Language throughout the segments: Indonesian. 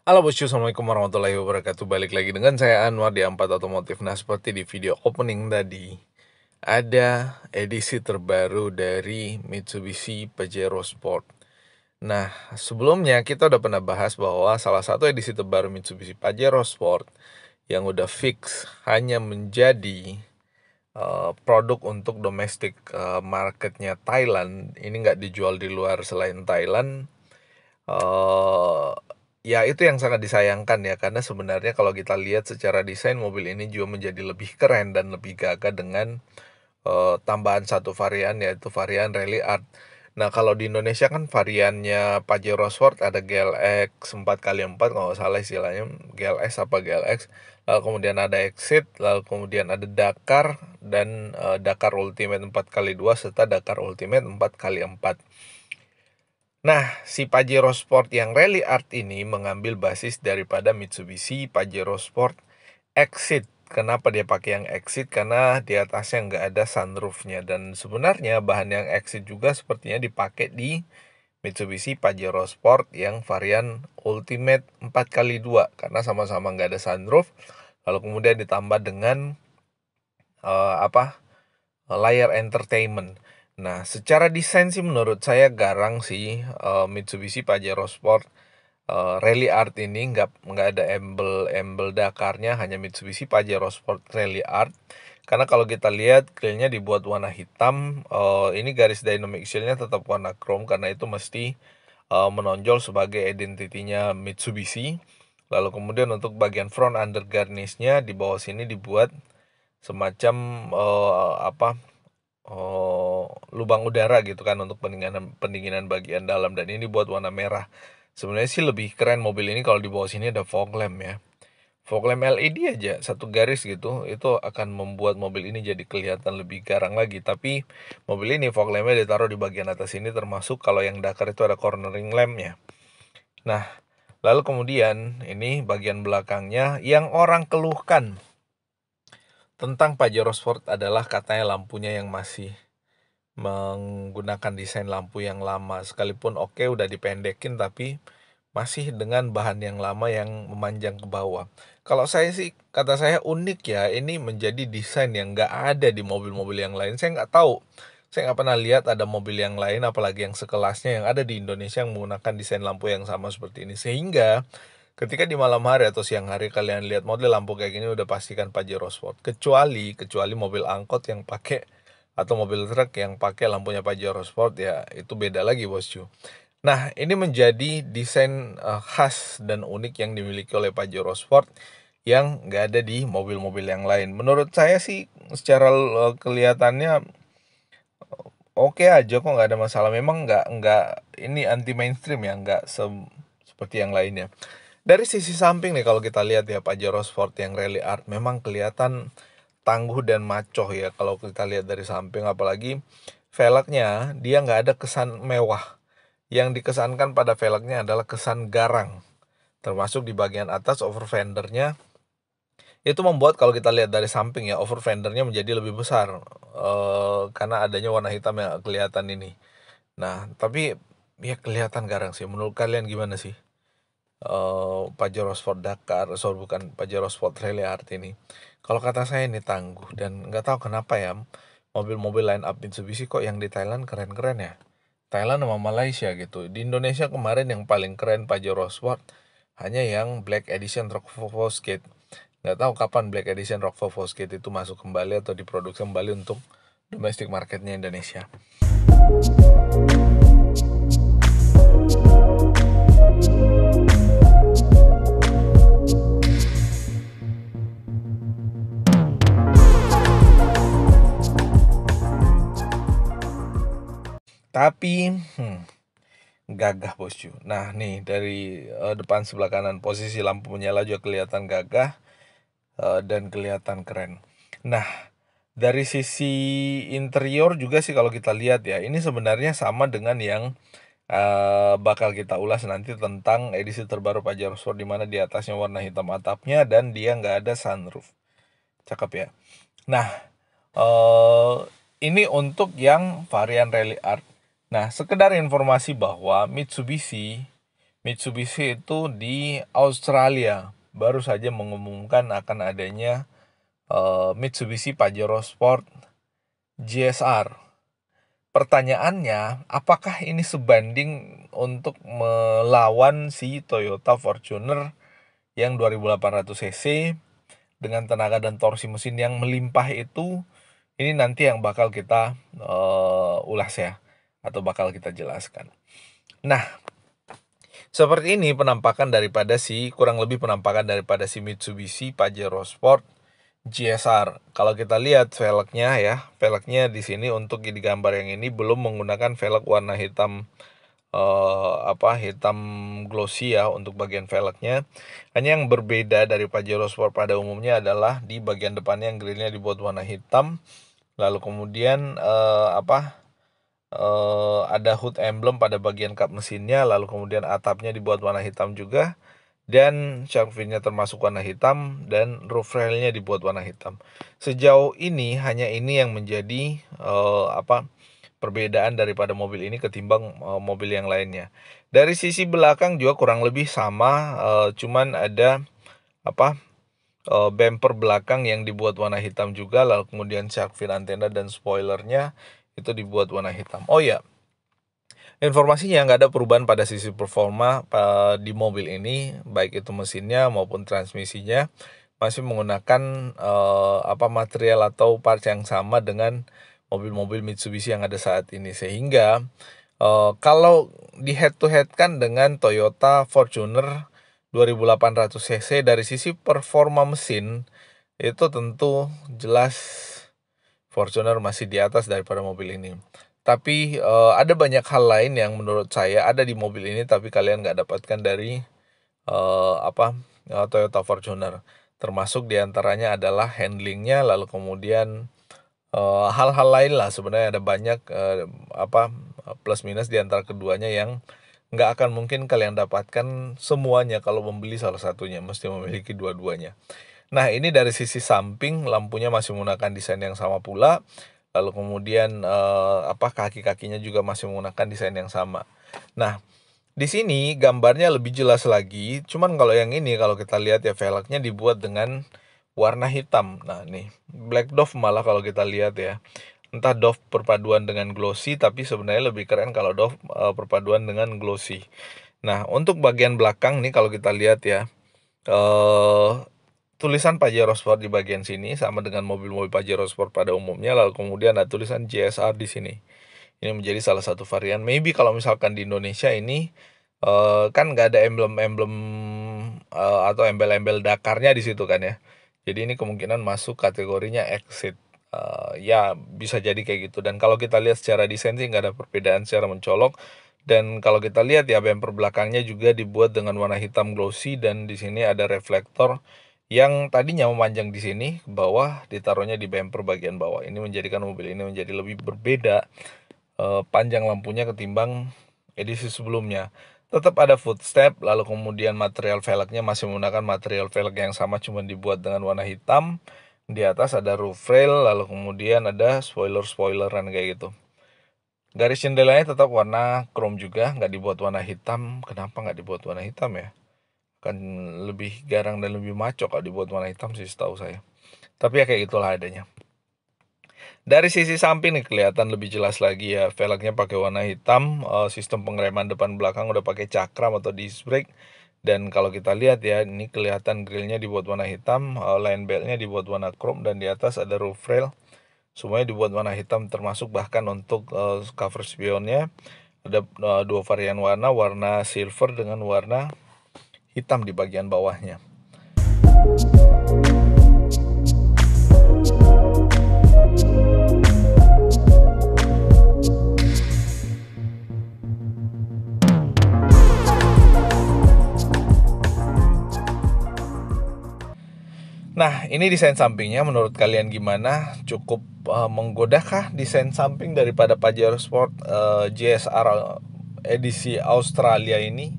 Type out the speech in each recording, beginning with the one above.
Halo bosku, assalamualaikum warahmatullahi wabarakatuh. Balik lagi dengan saya Anwar di Ampat Otomotif. Nah, seperti di video opening tadi, ada edisi terbaru dari Mitsubishi Pajero Sport. Nah, sebelumnya kita udah pernah bahas bahwa salah satu edisi terbaru Mitsubishi Pajero Sport yang udah fix hanya menjadi produk untuk domestik marketnya Thailand. Ini nggak dijual di luar selain Thailand. eh Ya itu yang sangat disayangkan ya, karena sebenarnya kalau kita lihat secara desain mobil ini juga menjadi lebih keren dan lebih gagah dengan tambahan satu varian, yaitu varian Rally Art. Nah, kalau di Indonesia kan variannya Pajero Sport ada GLX 4x4 kalau nggak salah istilahnya, GLS apa GLX. Lalu kemudian ada Exit, lalu kemudian ada Dakar dan Dakar Ultimate 4x2 serta Dakar Ultimate 4x4. Nah, si Pajero Sport yang Rally Art ini mengambil basis daripada Mitsubishi Pajero Sport Exit. Kenapa dia pakai yang Exit? Karena di atasnya nggak ada sunroofnya. Dan sebenarnya bahan yang Exit juga sepertinya dipakai di Mitsubishi Pajero Sport yang varian Ultimate 4x2. Karena sama-sama nggak ada sunroof. Lalu kemudian ditambah dengan layar entertainment. Nah, secara desain sih menurut saya garang sih Mitsubishi Pajero Sport Rally Art ini nggak ada embel Dakarnya, hanya Mitsubishi Pajero Sport Rally Art. Karena kalau kita lihat grillnya dibuat warna hitam, ini garis dynamic shieldnya tetap warna chrome karena itu mesti menonjol sebagai identitinya Mitsubishi. Lalu kemudian untuk bagian front undergarnishnya di bawah sini dibuat semacam lubang udara gitu kan untuk pendinginan bagian dalam, dan ini buat warna merah. Sebenarnya sih lebih keren mobil ini kalau di bawah sini ada fog lamp ya. Fog lamp LED aja satu garis gitu, itu akan membuat mobil ini jadi kelihatan lebih garang lagi. Tapi mobil ini fog lampnya ditaruh di bagian atas ini, termasuk kalau yang Dakar itu ada cornering lampnya. Nah, lalu kemudian ini bagian belakangnya yang orang keluhkan tentang Pajero Sport adalah katanya lampunya yang masih menggunakan desain lampu yang lama. Sekalipun oke udah dipendekin, tapi masih dengan bahan yang lama yang memanjang ke bawah. Kalau saya sih, kata saya unik ya, ini menjadi desain yang nggak ada di mobil-mobil yang lain. Saya nggak tahu, saya nggak pernah lihat ada mobil yang lain, apalagi yang sekelasnya yang ada di Indonesia yang menggunakan desain lampu yang sama seperti ini. Sehingga ketika di malam hari atau siang hari kalian lihat model lampu kayak gini, udah pastikan Pajero Sport. Kecuali mobil angkot yang pakai atau mobil truk yang pakai lampunya Pajero Sport, ya itu beda lagi bosku. Nah, ini menjadi desain khas dan unik yang dimiliki oleh Pajero Sport yang nggak ada di mobil-mobil yang lain. Menurut saya sih secara kelihatannya oke aja kok, nggak ada masalah. Memang nggak ini anti mainstream ya, nggak seperti yang lainnya. Dari sisi samping nih kalau kita lihat ya, Pajero Sport yang Rally Art memang kelihatan tangguh dan macoh ya kalau kita lihat dari samping. Apalagi velgnya dia nggak ada kesan mewah. Yang dikesankan pada velgnya adalah kesan garang. Termasuk di bagian atas over fendernya, itu membuat kalau kita lihat dari samping ya, over fendernya menjadi lebih besar karena adanya warna hitam yang kelihatan ini. Nah, tapi ya kelihatan garang sih. Menurut kalian gimana sih Pajero Sport Dakar, sorry bukan Pajero Sport Rally Art ini? Kalau kata saya ini tangguh, dan nggak tahu kenapa ya mobil-mobil line up Mitsubishi kok yang di Thailand keren-keren ya. Thailand sama Malaysia gitu. Di Indonesia kemarin yang paling keren Pajero Sport hanya yang Black Edition Rock Skate. Nggak tahu kapan Black Edition Rock Skate itu masuk kembali atau diproduksi kembali untuk domestic marketnya Indonesia. Tapi gagah bosku. Nah nih dari depan sebelah kanan posisi lampu menyala juga kelihatan gagah dan kelihatan keren. Nah, dari sisi interior juga sih kalau kita lihat ya, ini sebenarnya sama dengan yang bakal kita ulas nanti tentang edisi terbaru Pajero Sport, di mana di atasnya warna hitam atapnya dan dia nggak ada sunroof. Cakep ya. Nah, ini untuk yang varian Rally Art. Nah, sekedar informasi bahwa Mitsubishi itu di Australia baru saja mengumumkan akan adanya Mitsubishi Pajero Sport GSR. Pertanyaannya, apakah ini sebanding untuk melawan si Toyota Fortuner yang 2800 cc dengan tenaga dan torsi mesin yang melimpah itu? Ini nanti yang bakal kita ulas ya, atau bakal kita jelaskan. Nah, seperti ini kurang lebih penampakan daripada si Mitsubishi Pajero Sport GSR. Kalau kita lihat velgnya ya, velgnya di sini untuk di gambar yang ini belum menggunakan velg warna hitam hitam glossy ya untuk bagian velgnya. Hanya yang berbeda dari Pajero Sport pada umumnya adalah di bagian depannya yang grillnya dibuat warna hitam. Lalu kemudian ada hood emblem pada bagian kap mesinnya, lalu kemudian atapnya dibuat warna hitam juga, dan shark finnya termasuk warna hitam, dan roof railnya dibuat warna hitam. Sejauh ini hanya ini yang menjadi perbedaan daripada mobil ini ketimbang mobil yang lainnya. Dari sisi belakang juga kurang lebih sama, cuman ada bumper belakang yang dibuat warna hitam juga, lalu kemudian shark fin antena dan spoilernya itu dibuat warna hitam. Oh ya, informasinya nggak ada perubahan pada sisi performa di mobil ini, baik itu mesinnya maupun transmisinya masih menggunakan material atau parts yang sama dengan mobil-mobil Mitsubishi yang ada saat ini, sehingga kalau di head to head kan dengan Toyota Fortuner 2800 cc dari sisi performa mesin itu tentu jelas Fortuner masih di atas daripada mobil ini. Tapi ada banyak hal lain yang menurut saya ada di mobil ini tapi kalian nggak dapatkan dari Toyota Fortuner. Termasuk diantaranya adalah handlingnya, lalu kemudian hal-hal lain lah. Sebenarnya ada banyak plus minus di antara keduanya yang nggak akan mungkin kalian dapatkan semuanya kalau membeli salah satunya, mesti memiliki dua-duanya. Nah, ini dari sisi samping, lampunya masih menggunakan desain yang sama pula. Lalu kemudian kaki-kakinya juga masih menggunakan desain yang sama. Nah, di sini gambarnya lebih jelas lagi. Cuman kalau yang ini, kalau kita lihat ya, velgnya dibuat dengan warna hitam. Nah, nih Black Dove malah kalau kita lihat ya. Entah Dove perpaduan dengan glossy, tapi sebenarnya lebih keren kalau Dove perpaduan dengan glossy. Nah, untuk bagian belakang nih kalau kita lihat ya, tulisan Pajero Sport di bagian sini sama dengan mobil-mobil Pajero Sport pada umumnya, lalu kemudian ada tulisan GSR di sini. Ini menjadi salah satu varian. Maybe kalau misalkan di Indonesia ini kan nggak ada emblem-emblem atau embel-embel Dakarnya di situ kan ya. Jadi ini kemungkinan masuk kategorinya Exit. Ya bisa jadi kayak gitu. Dan kalau kita lihat secara desain sih nggak ada perbedaan secara mencolok. Dan kalau kita lihat ya, bumper belakangnya juga dibuat dengan warna hitam glossy, dan di sini ada reflektor yang tadinya memanjang di sini ke bawah, ditaruhnya di bumper bagian bawah. Ini menjadikan mobil ini menjadi lebih berbeda panjang lampunya ketimbang edisi sebelumnya. Tetap ada footstep, lalu kemudian material velgnya masih menggunakan material velg yang sama, cuma dibuat dengan warna hitam. Di atas ada roof rail, lalu kemudian ada spoileran kayak gitu. Garis jendelanya tetap warna chrome juga, nggak dibuat warna hitam. Kenapa nggak dibuat warna hitam ya? Kan lebih garang dan lebih maco kalau dibuat warna hitam sih setahu saya. Tapi ya kayak gitulah adanya. Dari sisi samping nih kelihatan lebih jelas lagi ya, velgnya pakai warna hitam, sistem pengereman depan belakang udah pakai cakram atau disc brake. Dan kalau kita lihat ya, ini kelihatan grillnya dibuat warna hitam, line beltnya dibuat warna chrome, dan di atas ada roof rail. Semuanya dibuat warna hitam, termasuk bahkan untuk cover spionnya ada dua varian warna silver dengan warna hitam di bagian bawahnya. Nah, ini desain sampingnya menurut kalian gimana? Cukup menggodakah desain samping daripada Pajero Sport GSR edisi Australia ini?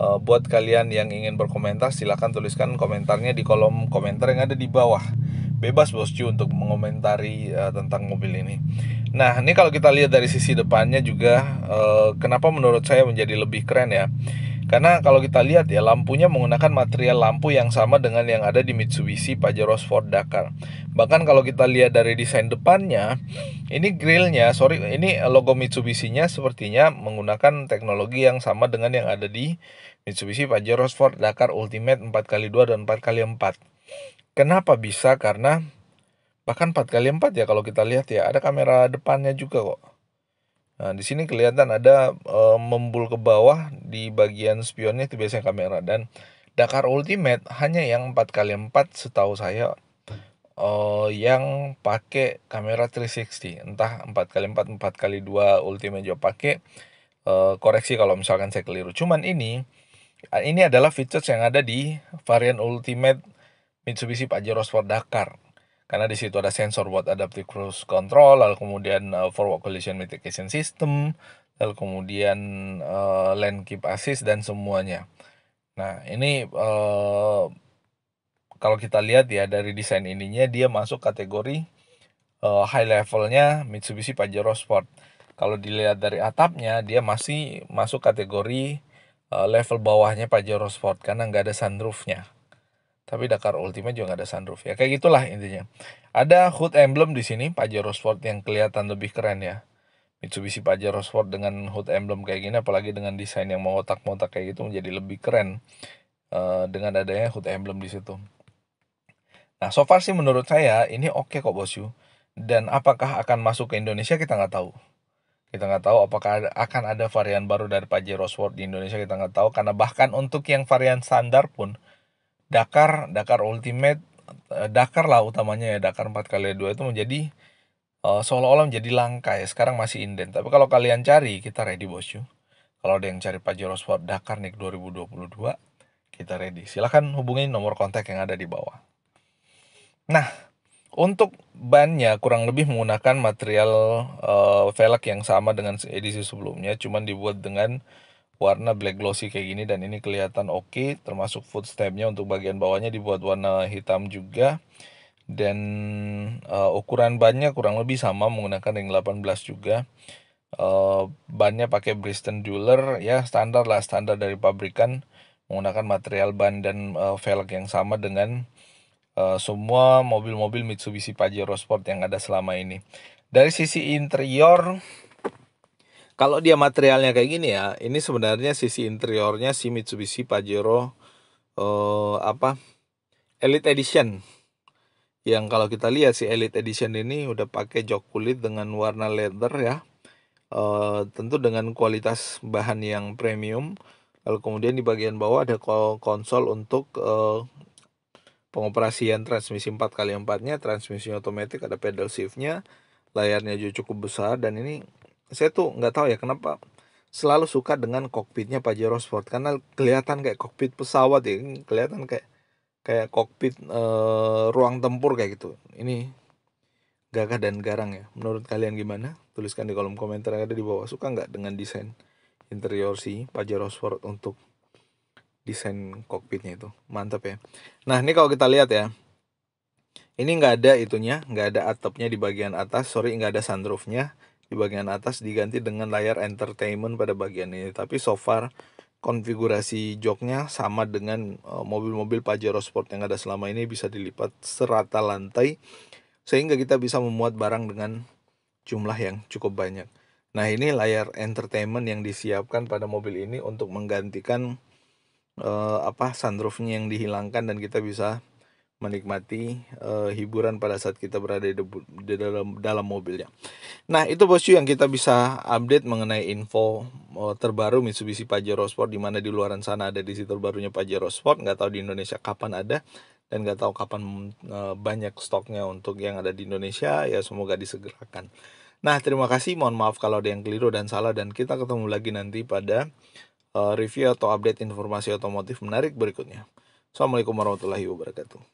Buat kalian yang ingin berkomentar, silahkan tuliskan komentarnya di kolom komentar yang ada di bawah. Bebas boscu untuk mengomentari tentang mobil ini. Nah, ini kalau kita lihat dari sisi depannya juga, kenapa menurut saya menjadi lebih keren ya? Karena kalau kita lihat ya, lampunya menggunakan material lampu yang sama dengan yang ada di Mitsubishi Pajero Sport Dakar. Bahkan kalau kita lihat dari desain depannya, ini grillnya, ini logo Mitsubishi-nya sepertinya menggunakan teknologi yang sama dengan yang ada di Mitsubishi Pajero Sport Dakar Ultimate 4x2 dan 4x4. Kenapa bisa? Karena bahkan 4x4 ya kalau kita lihat ya, ada kamera depannya juga kok. Nah, di sini kelihatan ada membul ke bawah di bagian spionnya, itu biasanya kamera. Dan Dakar Ultimate hanya yang 4x4 setahu saya yang pakai kamera 360. Entah 4x4, 4x2 Ultimate juga pakai. Koreksi kalau misalkan saya keliru. Cuman ini adalah features yang ada di varian Ultimate Mitsubishi Pajero Sport Dakar. Karena di situ ada sensor buat adaptive cruise control, lalu kemudian forward collision mitigation system, lalu kemudian lane keep assist dan semuanya. Nah, ini kalau kita lihat ya dari desain ininya, dia masuk kategori high levelnya Mitsubishi Pajero Sport. Kalau dilihat dari atapnya, dia masih masuk kategori level bawahnya Pajero Sport karena nggak ada sunroofnya. Tapi Dakar Ultimate juga nggak ada sunroof ya. Kayak gitulah intinya. Ada hood emblem di sini Pajero Sport yang kelihatan lebih keren ya. Mitsubishi Pajero Sport dengan hood emblem kayak gini, apalagi dengan desain yang mengotak-ngotak kayak gitu, menjadi lebih keren dengan adanya hood emblem di situ. Nah, so far sih menurut saya ini oke kok bosku. Dan apakah akan masuk ke Indonesia kita nggak tahu. Kita nggak tahu apakah akan ada varian baru dari Pajero Sport di Indonesia, kita nggak tahu. Karena bahkan untuk yang varian standar pun Dakar Ultimate, Dakar lah utamanya ya, Dakar 4x2 itu menjadi seolah-olah menjadi langka ya. Sekarang masih inden. Tapi kalau kalian cari, kita ready bosku. Kalau ada yang cari Pajero Sport Dakar nih 2022, kita ready. Silahkan hubungi nomor kontak yang ada di bawah. Nah, untuk bannya kurang lebih menggunakan material velg yang sama dengan edisi sebelumnya, cuman dibuat dengan warna black glossy kayak gini, dan ini kelihatan oke. Termasuk footstepnya untuk bagian bawahnya dibuat warna hitam juga. Dan ukuran bannya kurang lebih sama, menggunakan ring 18 juga. Bannya pakai Bristol Dueler ya, standar dari pabrikan, menggunakan material ban dan velg yang sama dengan semua mobil-mobil Mitsubishi Pajero Sport yang ada selama ini. Dari sisi interior, kalau dia materialnya kayak gini ya, ini sebenarnya sisi interiornya si Mitsubishi Pajero Elite Edition. Yang kalau kita lihat si Elite Edition ini udah pakai jok kulit dengan warna leather ya. Tentu dengan kualitas bahan yang premium. Lalu kemudian di bagian bawah ada konsol untuk pengoperasian transmisi 4x4-nya, transmisi otomatis, ada pedal shift-nya, layarnya juga cukup besar. Dan ini saya tuh nggak tahu ya kenapa selalu suka dengan kokpitnya Pajero Sport, karena kelihatan kayak kokpit pesawat ya, kelihatan kayak kokpit ruang tempur kayak gitu. Ini gagah dan garang ya. Menurut kalian gimana? Tuliskan di kolom komentar yang ada di bawah. Suka nggak dengan desain interior si Pajero Sport untuk desain kokpitnya itu? Mantap ya. Nah, ini kalau kita lihat ya, ini nggak ada itunya, nggak ada atapnya di bagian atas. Nggak ada sunroofnya di bagian atas, diganti dengan layar entertainment pada bagian ini. Tapi so far konfigurasi joknya sama dengan mobil-mobil Pajero Sport yang ada selama ini, bisa dilipat serata lantai sehingga kita bisa memuat barang dengan jumlah yang cukup banyak. Nah, ini layar entertainment yang disiapkan pada mobil ini untuk menggantikan sunroofnya yang dihilangkan, dan kita bisa menikmati hiburan pada saat kita berada di dalam mobilnya. Nah, itu bosku yang kita bisa update mengenai info terbaru Mitsubishi Pajero Sport, di mana di luaran sana ada edisi terbarunya Pajero Sport. Nggak tahu di Indonesia kapan ada, dan nggak tahu kapan banyak stoknya untuk yang ada di Indonesia. Ya, semoga disegerakan. Nah, terima kasih. Mohon maaf kalau ada yang keliru dan salah, dan kita ketemu lagi nanti pada review atau update informasi otomotif menarik berikutnya. Assalamualaikum warahmatullahi wabarakatuh.